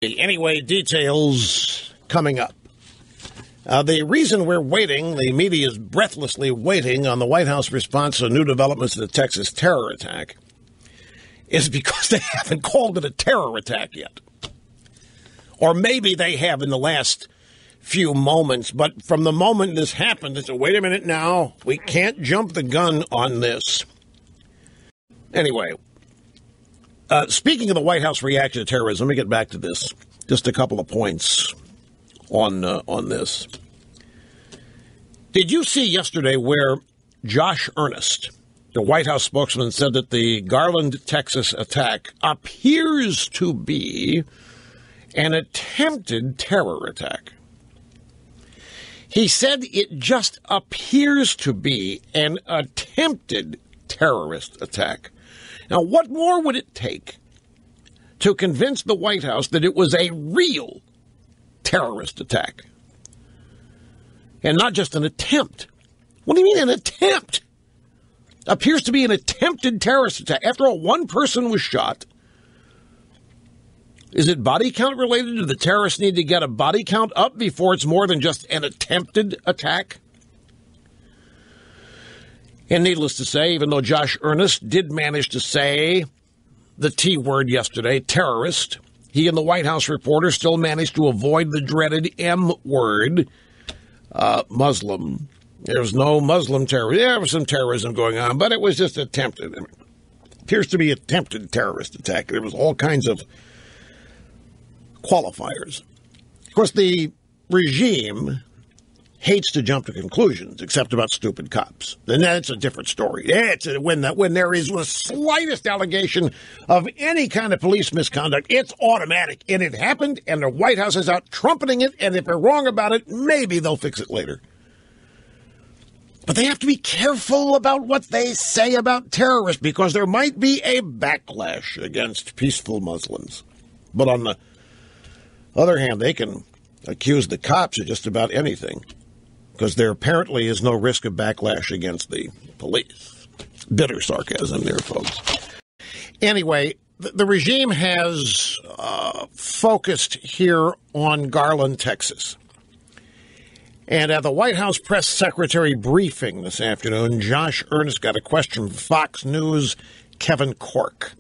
Anyway, details coming up. The reason we're waiting, the media is breathlessly waiting on the White House response to new developments in the Texas terror attack, is because they haven't called it a terror attack yet. Or maybe they have in the last few moments, but from the moment this happened, they said, wait a minute now, we can't jump the gun on this. Anyway, speaking of the White House reaction to terrorism, let me get back to this. Just a couple of points on this. Did you see yesterday where Josh Earnest, the White House spokesman, said that the Garland, Texas attack appears to be an attempted terror attack? He said it just appears to be an attempted terrorist attack. Now, what more would it take to convince the White House that it was a real terrorist attack and not just an attempt? What do you mean an attempt? Appears to be an attempted terrorist attack. After all, one person was shot. Is it body count related? Do the terrorists need to get a body count up before it's more than just an attempted attack? And needless to say, even though Josh Earnest did manage to say the T word yesterday, terrorist, he and the White House reporter still managed to avoid the dreaded M word, Muslim. There was no Muslim terrorism. There was some terrorism going on, but it was just attempted. Appears to be attempted terrorist attack. There was all kinds of qualifiers. Of course, the regime hates to jump to conclusions, except about stupid cops. And that's a different story. When there is the slightest allegation of any kind of police misconduct, it's automatic. And it happened, and the White House is out trumpeting it, and if they're wrong about it, maybe they'll fix it later. But they have to be careful about what they say about terrorists, because there might be a backlash against peaceful Muslims. But on the other hand, they can accuse the cops of just about anything, because there apparently is no risk of backlash against the police. Bitter sarcasm there, folks. Anyway, the regime has focused here on Garland, Texas. And at the White House press secretary briefing this afternoon, Josh Earnest got a question from Fox News' Kevin Corke.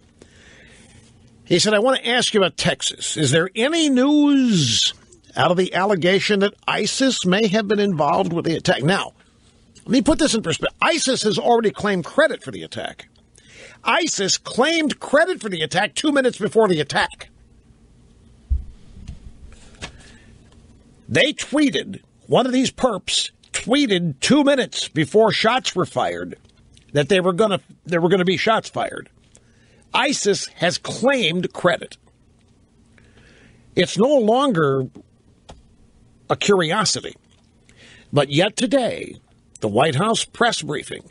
He said, I want to ask you about Texas. Is there any news out of the allegation that ISIS may have been involved with the attack? Now, let me put this in perspective. ISIS has already claimed credit for the attack. ISIS claimed credit for the attack 2 minutes before the attack. They tweeted, one of these perps tweeted 2 minutes before shots were fired that there were going to be shots fired. ISIS has claimed credit. It's no longer a curiosity. But yet today, the White House press briefing,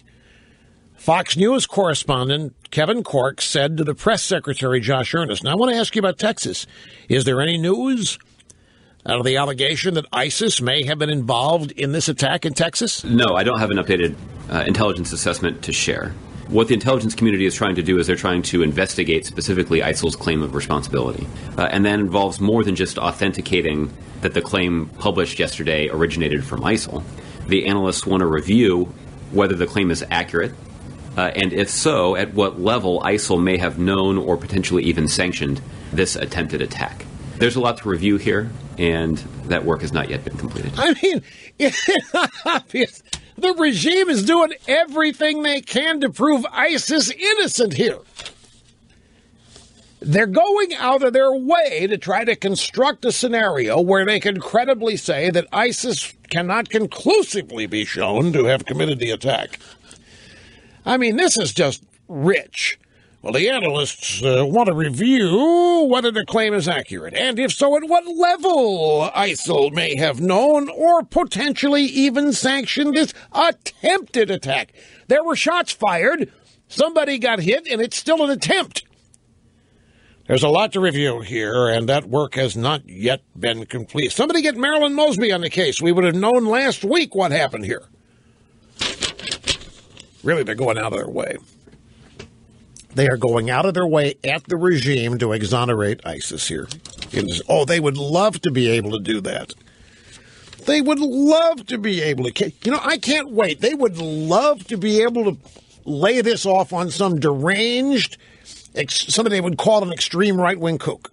Fox News correspondent Kevin Corke said to the press secretary, Josh Earnest, now I want to ask you about Texas. Is there any news out of the allegation that ISIS may have been involved in this attack in Texas? No, I don't have an updated intelligence assessment to share. What the intelligence community is trying to do is they're trying to investigate specifically ISIL's claim of responsibility. And that involves more than just authenticating that the claim published yesterday originated from ISIL. The analysts want to review whether the claim is accurate, and if so, at what level ISIL may have known or potentially even sanctioned this attempted attack. There's a lot to review here, and that work has not yet been completed. I mean, it's obvious. The regime is doing everything they can to prove ISIS innocent here. They're going out of their way to try to construct a scenario where they can credibly say that ISIS cannot conclusively be shown to have committed the attack. I mean, this is just rich. Well, the analysts want to review whether the claim is accurate, and if so, at what level ISIL may have known or potentially even sanctioned this attempted attack. There were shots fired, somebody got hit, and it's still an attempt. There's a lot to review here, and that work has not yet been complete. Somebody get Marilyn Mosby on the case. We would have known last week what happened here. Really, they're going out of their way. They are going out of their way at the regime to exonerate ISIS here. Oh, they would love to be able to do that. They would love to be able to. You know, I can't wait. They would love to be able to lay this off on some deranged, somebody they would call an extreme right-wing kook.